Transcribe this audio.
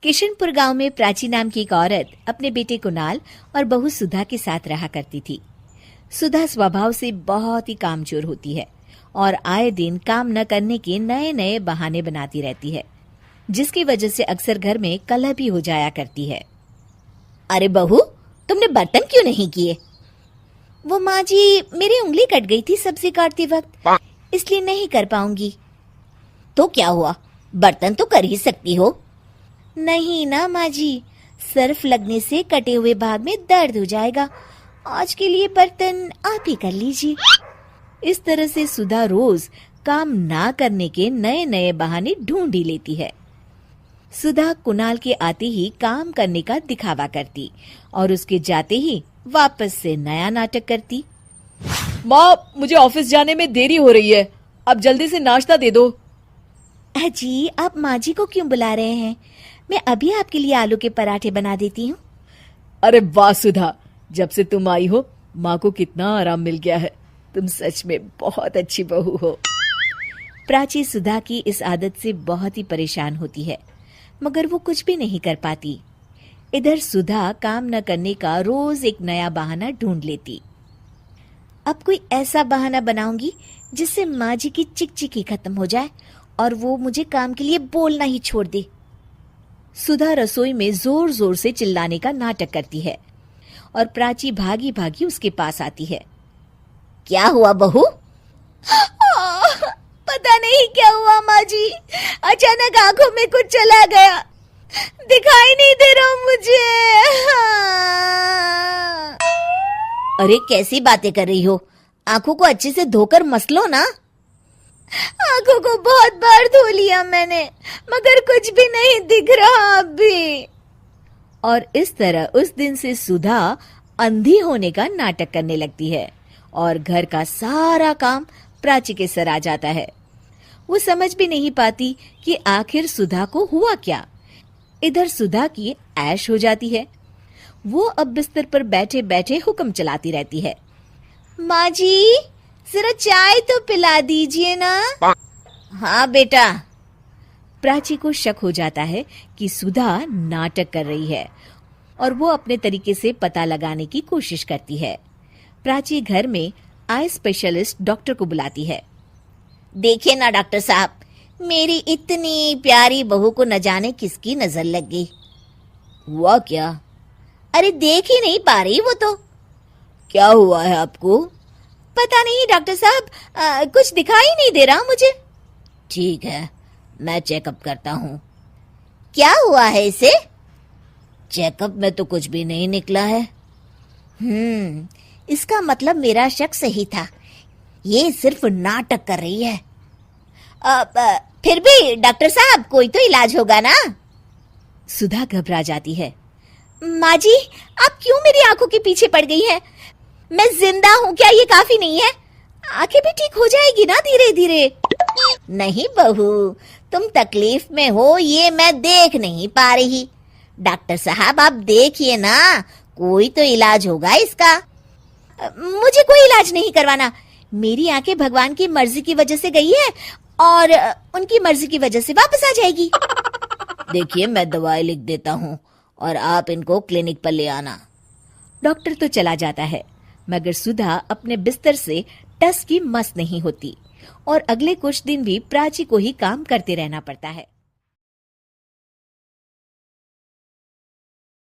किशनपुर गांव में प्राची नाम की एक औरत अपने बेटे कुणाल और बहू सुधा के साथ रहा करती थी। सुधा स्वभाव से बहुत ही कामचोर होती है और आए दिन काम न करने के नए नए बहाने बनाती रहती है, जिसकी वजह से अक्सर घर में कलह भी हो जाया करती है। अरे बहू, तुमने बर्तन क्यों नहीं किए? वो माँ जी, मेरी उंगली कट गई थी सब्जी काटते वक्त, इसलिए नहीं कर पाऊंगी। तो क्या हुआ, बर्तन तो कर ही सकती हो। नहीं ना माँ जी, सर्फ लगने से कटे हुए भाग में दर्द हो जाएगा। आज के लिए बर्तन आप ही कर लीजिए। इस तरह से सुधा रोज काम ना करने के नए नए बहाने ढूंढ ही लेती है। सुधा कुणाल के आते ही काम करने का दिखावा करती और उसके जाते ही वापस से नया नाटक करती। माँ, मुझे ऑफिस जाने में देरी हो रही है, अब जल्दी से नाश्ता दे दो। जी, आप माँ जी को क्यों बुला रहे हैं? मैं अभी आपके लिए आलू के पराठे बना देती हूँ। अरे वाह सुधा, जब से तुम आई हो माँ को कितना आराम मिल गया है। तुम सच में बहुत अच्छी बहू हो। प्राची सुधा की इस आदत से बहुत ही परेशान होती है, मगर वो कुछ भी नहीं कर पाती। इधर सुधा काम न करने का रोज एक नया बहाना ढूंढ लेती। अब कोई ऐसा बहाना बनाऊंगी जिससे माँ जी की चिकचिकी खत्म हो जाए और वो मुझे काम के लिए बोलना ही छोड़ दे। सुधा रसोई में जोर जोर से चिल्लाने का नाटक करती है और प्राची भागी भागी उसके पास आती है। क्या हुआ बहू? पता नहीं क्या हुआ माँ जी, अचानक आंखों में कुछ चला गया, दिखाई नहीं दे रहा मुझे। अरे कैसी बातें कर रही हो? आंखों को अच्छे से धोकर मसलो ना। आंखों को बहुत बार धो लिया मैंने, मगर कुछ भी नहीं दिख रहा अभी। और इस तरह उस दिन से सुधा अंधी होने का नाटक करने लगती है और घर का सारा काम प्राची के सर आ जाता है। वो समझ भी नहीं पाती कि आखिर सुधा को हुआ क्या। इधर सुधा की ऐश हो जाती है। वो अब बिस्तर पर बैठे बैठे हुक्म चलाती रहती है। माँ जी, जरा चाय तो पिला दीजिए ना। हाँ बेटा। प्राची को शक हो जाता है कि सुधा नाटक कर रही है और वो अपने तरीके से पता लगाने की कोशिश करती है। प्राची घर में आई स्पेशलिस्ट डॉक्टर को बुलाती है। देखिए ना डॉक्टर साहब, मेरी इतनी प्यारी बहू को न जाने किसकी नजर लग गई। हुआ क्या? अरे देख ही नहीं पा रही वो तो। क्या हुआ है आपको? पता नहीं डॉक्टर साहब, कुछ दिखाई नहीं दे रहा मुझे। ठीक है, मैं चेकअप करता हूँ। क्या हुआ है इसे? चेकअप में तो कुछ भी नहीं निकला है। इसका मतलब मेरा शक सही था, ये सिर्फ नाटक कर रही है। फिर भी डॉक्टर साहब, कोई तो इलाज होगा ना। सुधा घबरा जाती है। माँ जी, आप क्यों मेरी आंखों के पीछे पड़ गई हैं? मैं जिंदा हूँ, क्या ये काफी नहीं है? आंखें भी ठीक हो जाएगी ना धीरे धीरे। नहीं बहू, तुम तकलीफ में हो ये मैं देख नहीं पा रही। डॉक्टर साहब आप देखिए ना, कोई तो इलाज होगा इसका। मुझे कोई इलाज नहीं करवाना। मेरी आंखें भगवान की मर्जी की वजह से गई है और उनकी मर्जी की वजह से वापस आ जाएगी। देखिए, मैं दवाई लिख देता हूँ और आप इनको क्लिनिक पर ले आना। डॉक्टर तो चला जाता है, मगर सुधा अपने बिस्तर से टस की मस नहीं होती और अगले कुछ दिन भी प्राची को ही काम करते रहना पड़ता है।